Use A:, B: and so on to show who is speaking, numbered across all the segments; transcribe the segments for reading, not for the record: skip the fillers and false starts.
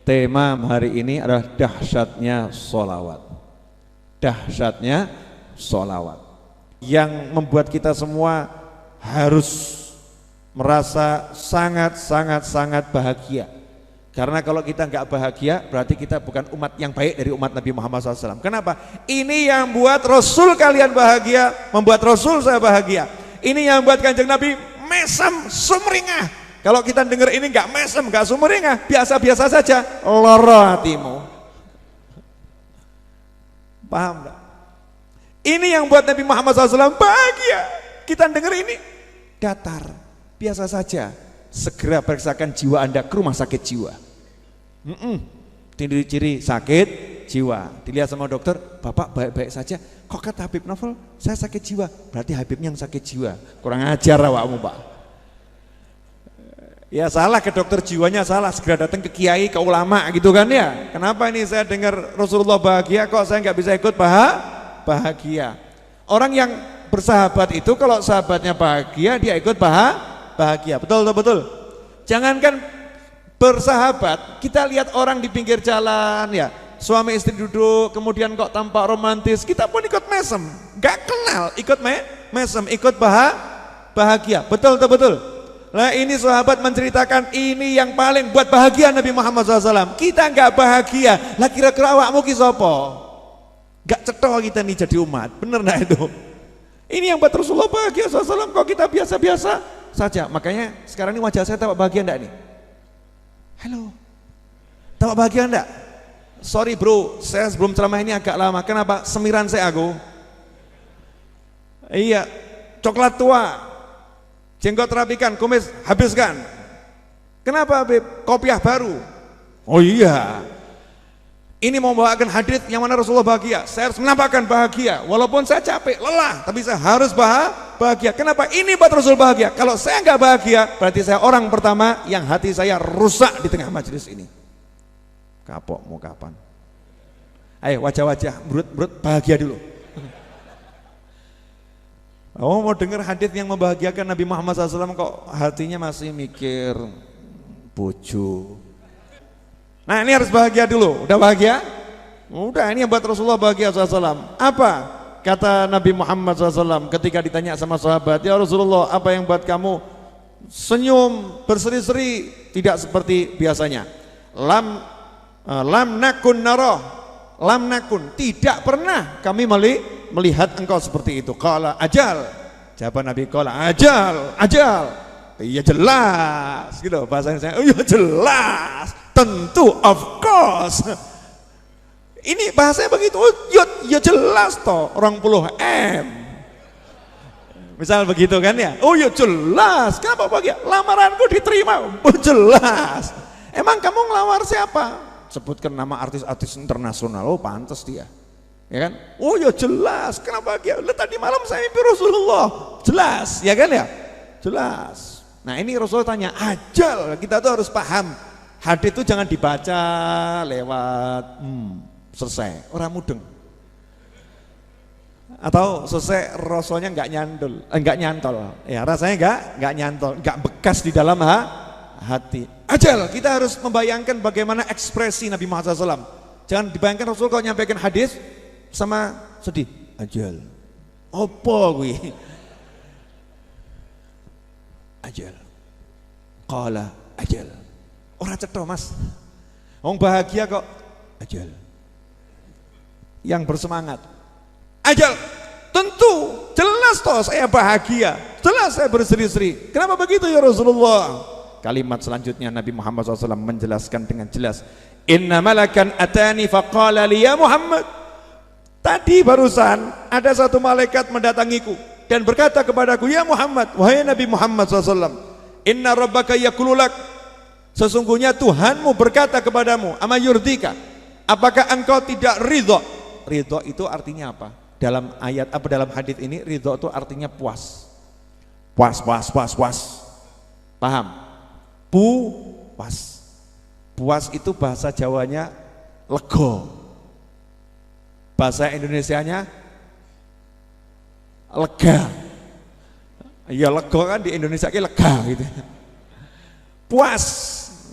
A: Tema hari ini adalah dahsyatnya sholawat. Dahsyatnya sholawat yang membuat kita semua harus merasa sangat bahagia. Karena kalau kita nggak bahagia, berarti kita bukan umat yang baik dari umat Nabi Muhammad SAW. Kenapa? Ini yang buat Rasul kalian bahagia, membuat Rasul saya bahagia. Ini yang buat Kanjeng Nabi mesem sumringah. Kalau kita dengar ini nggak mesem, nggak sumringah, biasa-biasa saja, loro hatimu. Paham nggak? Ini yang buat Nabi Muhammad SAW bahagia. Kita dengar ini datar, biasa saja. Segera periksakan jiwa Anda ke rumah sakit jiwa. Ciri-ciri sakit jiwa, dilihat sama dokter, Bapak baik-baik saja. Kok kata Habib Novel, saya sakit jiwa? Berarti Habibnya yang sakit jiwa. Kurang ajar awakmu, Pak. Ya salah, ke dokter jiwanya salah, segera datang ke kiai, ke ulama gitu kan ya. Kenapa ini saya dengar Rasulullah bahagia, kok saya nggak bisa ikut bahagia? Orang yang bersahabat itu kalau sahabatnya bahagia, dia ikut bahagia. Betul. Jangankan bersahabat, kita lihat orang di pinggir jalan ya, suami istri duduk, kemudian kok tampak romantis, kita pun ikut mesem, nggak kenal, ikut mesem, ikut bahagia. Betul. Nah ini sahabat menceritakan ini yang paling buat bahagia Nabi Muhammad SAW. Kita nggak bahagia, lah kira-kira awakmu ki sapa? Nggak cetha kita nih jadi umat, bener nggak itu? Ini yang buat Rasulullah bahagia SAW, kok kita biasa-biasa saja. Makanya sekarang ini wajah saya tampak bahagia enggak nih? Halo, tampak bahagia enggak? Sorry bro, saya sebelum ceramah ini agak lama. Kenapa? Semiran saya aku. Iya, coklat tua, jenggot rapikan, kumis habiskan. Kenapa Habib? Kopiah baru. Oh iya, ini mau membawakan hadis yang mana Rasulullah bahagia. Saya harus menampakkan bahagia, walaupun saya capek, lelah, tapi saya harus bahagia. Kenapa? Ini buat Rasul bahagia. Kalau saya nggak bahagia, berarti saya orang pertama yang hati saya rusak di tengah majelis ini. Kapok mau kapan? Ayo wajah-wajah, berut bahagia dulu. Oh mau dengar hadis yang membahagiakan Nabi Muhammad SAW, kok hatinya masih mikir bojo. Nah ini harus bahagia dulu. Udah bahagia? Udah, ini yang buat Rasulullah bahagia SAW. Apa kata Nabi Muhammad SAW ketika ditanya sama sahabat, ya Rasulullah, apa yang buat kamu senyum berseri-seri tidak seperti biasanya? Lam nakun naroh, lam nakun, tidak pernah kami melihat engkau seperti itu. Qala ajal, jawaban Nabi, qala ajal. Iya jelas gitu bahasanya saya. Oh iya jelas, tentu, of course. Ini bahasanya begitu. Oh ya jelas toh, 20 M. Misal begitu kan ya. Oh ya jelas. Kenapa bahagia? Lamaranku diterima. Oh jelas. Emang kamu ngelamar siapa? Sebutkan nama artis-artis internasional. Oh pantas dia. Ya kan? Oh ya jelas. Kenapa bahagia? Lihat tadi malam saya mimpi Rasulullah. Jelas, ya kan ya? Jelas. Nah ini Rasulullah tanya, ajal, kita tuh harus paham. Hadis itu jangan dibaca lewat selesai, orang mudeng. Atau selesai rasanya nggak nyantol. Ya rasanya nggak nyantol, nggak bekas di dalam hati. Ajal, kita harus membayangkan bagaimana ekspresi Nabi Muhammad SAW. Jangan dibayangkan Rasul kalau nyampaikan hadis sama sedih. Ajal, opo gue? Ajal, qala ajal. Orang cetha mas, orang bahagia kok. Ajal, yang bersemangat. Ajal, tentu, jelas toh saya bahagia, jelas saya berseri-seri. Kenapa begitu ya Rasulullah? Kalimat selanjutnya Nabi Muhammad SAW menjelaskan dengan jelas. Inna malakan atani faqala li ya Muhammad. Tadi barusan ada satu malaikat mendatangiku dan berkata kepadaku, ya Muhammad, wahai Nabi Muhammad SAW, inna rabbaka yakululak, sesungguhnya Tuhanmu berkata kepadamu, ama yurdika, apakah engkau tidak ridho? Ridho itu artinya apa? Dalam ayat apa dalam hadis ini, ridho itu artinya puas. Puas. Paham? Puas. Puas itu bahasa Jawanya lego. Bahasa Indonesianya lega. Ya lega kan di Indonesia lega gitu. Puas.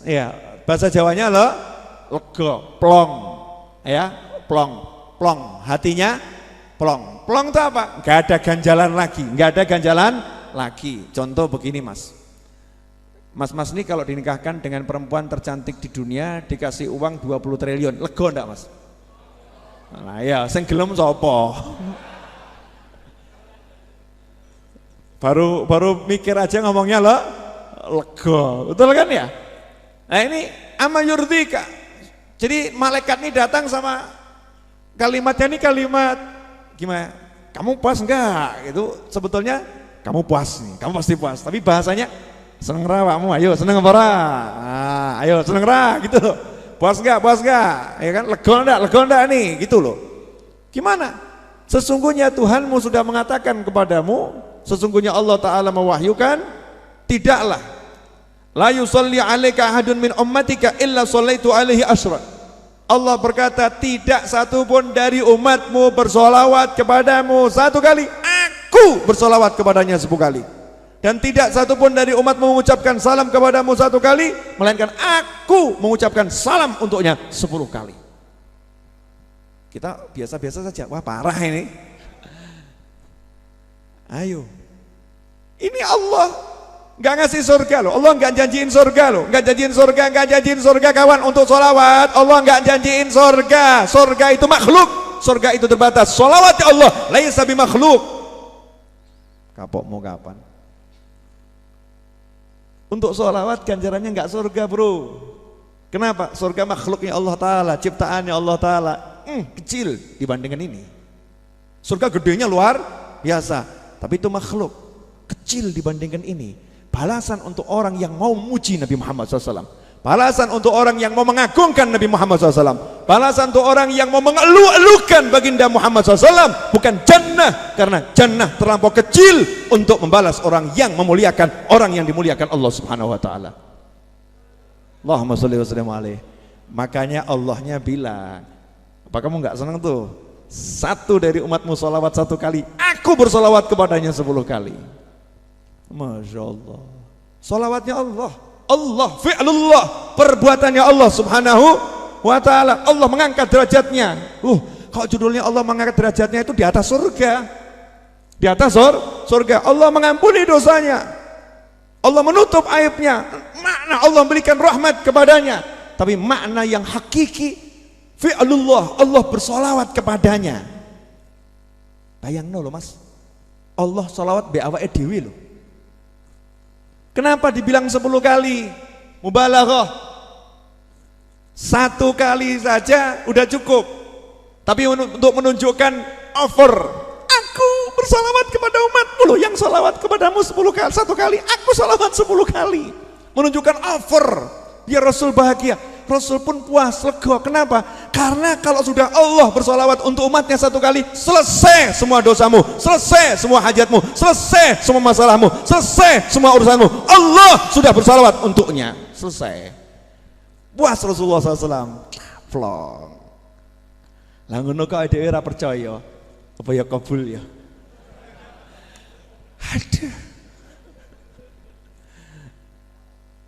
A: Ya, bahasa Jawanya Lega, plong. Ya, plong, plong. Hatinya plong. Plong itu apa? Gak ada ganjalan lagi, gak ada ganjalan lagi. Contoh begini Mas. Mas ini kalau dinikahkan dengan perempuan tercantik di dunia dikasih uang 20 triliun, lega enggak Mas? Nah ya, sing gelem sapa? Baru mikir aja ngomongnya loh, lega. Betul kan ya? Nah ini ama yurdika. Jadi malaikat ini datang sama kalimatnya ini kalimat gimana? Kamu puas enggak? Itu sebetulnya kamu puas nih, kamu pasti puas. Tapi bahasanya seneng ra awakmu, ayo seneng apa ra? Nah, ayo seneng ra gitu loh. Puas enggak? Puas enggak? Ya kan lega enggak nih gitu loh. Gimana? Sesungguhnya Tuhanmu sudah mengatakan kepadamu, sesungguhnya Allah Ta'ala mewahyukan, tidaklah la yusalli alaika ahadun min ummatika illa sallaitu alaihi asyra. Allah berkata, tidak satupun dari umatmu bersolawat kepadamu 1 kali, aku bersolawat kepadanya 10 kali. Dan tidak satupun dari umatmu mengucapkan salam kepadamu 1 kali, melainkan aku mengucapkan salam untuknya 10 kali. Kita biasa-biasa saja, wah parah ini. Ayo, ini Allah nggak ngasih surga loh, Allah nggak janjiin surga loh, nggak janjiin surga kawan untuk sholawat. Allah nggak janjiin surga, surga itu makhluk, surga itu terbatas. Sholawat ya Allah, laisa bi makhluk. Kapok mau kapan? Untuk sholawat ganjarannya nggak surga bro. Kenapa? Surga makhluknya Allah Ta'ala, ciptaannya Allah Ta'ala, kecil dibandingkan ini. Surga gedenya luar biasa, tapi itu makhluk, kecil dibandingkan ini. Balasan untuk orang yang mau memuji Nabi Muhammad SAW, balasan untuk orang yang mau mengagungkan Nabi Muhammad SAW, balasan untuk orang yang mau mengeluh-elukan baginda Muhammad SAW, bukan jannah, karena jannah terlampau kecil untuk membalas orang yang memuliakan, orang yang dimuliakan Allah Subhanahu Wa Ta'ala. Allahumma sholli wa sallim alaihi. Makanya Allahnya bilang, apa kamu nggak senang tuh? 1 dari umatmu sholawat 1 kali, aku bersolawat kepadanya 10 kali. Masya Allah, sholawatnya Allah, Allah fi'lullah, perbuatannya Allah Subhanahu Wa Ta'ala. Allah mengangkat derajatnya. Kalau judulnya Allah mengangkat derajatnya itu di atas surga, di atas surga. Allah mengampuni dosanya, Allah menutup aibnya. Makna Allah memberikan rahmat kepadanya, tapi makna yang hakiki fi'lullah, Allah bersolawat kepadanya. Bayang loh mas, Allah solawat be awake dhewe loh. Kenapa dibilang 10 kali? Mubalaghah. 1 kali saja udah cukup. Tapi untuk menunjukkan over, aku bersalawat kepada umatmu loh, yang salawat kepadamu 10 kali, 1 kali, aku salawat 10 kali. Menunjukkan over, biar Rasul bahagia. Rasul pun puas, lega. Kenapa? Karena kalau sudah Allah bersolawat untuk umatnya 1 kali, selesai semua dosamu, selesai semua hajatmu, selesai semua masalahmu, selesai semua urusanmu. Allah sudah bersolawat untuknya, selesai. Puas Rasulullah SAW. Plong. Lah ngono kok dhewe ora percaya, apa ya kabul ya? Aduh.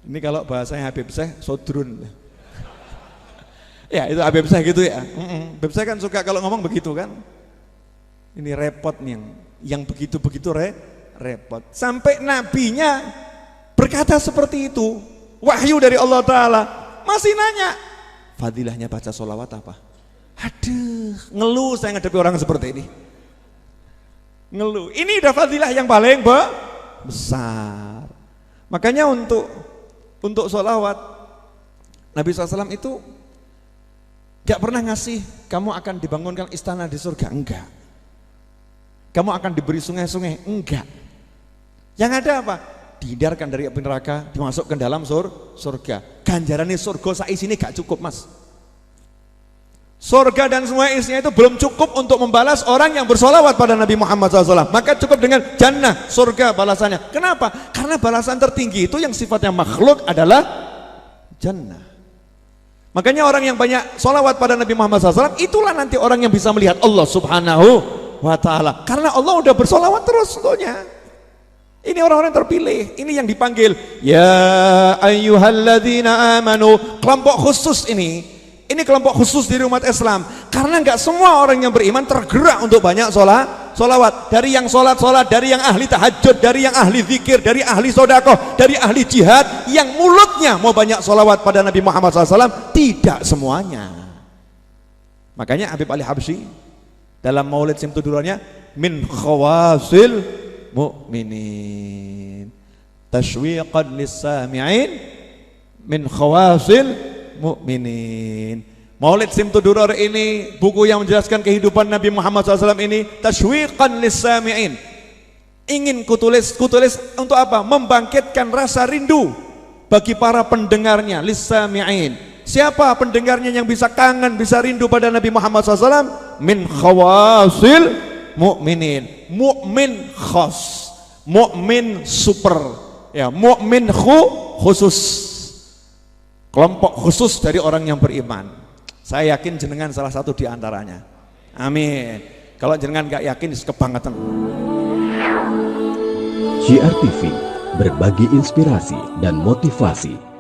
A: Ini kalau bahasanya Habib Syekh, sodrun. Ya itu Habib Syekh gitu ya. Habib Syekh kan suka kalau ngomong begitu kan. Ini repot nih yang begitu-begitu repot. Sampai nabinya berkata seperti itu, wahyu dari Allah Ta'ala, masih nanya fadilahnya baca sholawat apa? Aduh, ngeluh saya ngadepi orang seperti ini. Ngeluh, ini udah fadilah yang paling besar. Makanya untuk sholawat Nabi SAW itu gak pernah ngasih kamu akan dibangunkan istana di surga, enggak. Kamu akan diberi sungai-sungai, enggak. Yang ada apa? Dihindarkan dari api neraka, dimasukkan dalam surga. Ganjarannya surga saisine gak cukup mas. Surga dan semua isinya itu belum cukup untuk membalas orang yang bersolawat pada Nabi Muhammad SAW. Maka cukup dengan jannah, surga balasannya. Kenapa? Karena balasan tertinggi itu yang sifatnya makhluk adalah jannah. Makanya orang yang banyak solawat pada Nabi Muhammad SAW, itulah nanti orang yang bisa melihat Allah Subhanahu Wa Ta'ala. Karena Allah udah bersolawat terus untuknya. Ini orang-orang terpilih, ini yang dipanggil ya ayyuhalladzina amanu, kelompok khusus ini Ini kelompok khusus dari umat Islam, karena nggak semua orang yang beriman tergerak untuk banyak sholawat. Dari yang sholat, dari yang ahli tahajud, dari yang ahli zikir, dari ahli sodakoh, dari ahli jihad, yang mulutnya mau banyak sholawat pada Nabi Muhammad SAW, tidak semuanya. Makanya Habib Ali Habsyi dalam Maulid Simtudurannya, min khawasil mu'minin tashwiqan lis-sami'in min khawasil mu'minin. Maulid Simtudurar ini buku yang menjelaskan kehidupan Nabi Muhammad SAW ini, tashwiqan lis-sami'in, ingin kutulis untuk apa? Membangkitkan rasa rindu bagi para pendengarnya, lis-sami'in. Siapa pendengarnya yang bisa kangen, bisa rindu pada Nabi Muhammad SAW? Min khawasil mu'minin, mukmin khas, mukmin super, ya, mukmin khusus, kelompok khusus dari orang yang beriman. Saya yakin jenengan salah satu di antaranya. Amin. Kalau jenengan gak yakin, kebangetan.
B: JR TV, berbagi inspirasi dan motivasi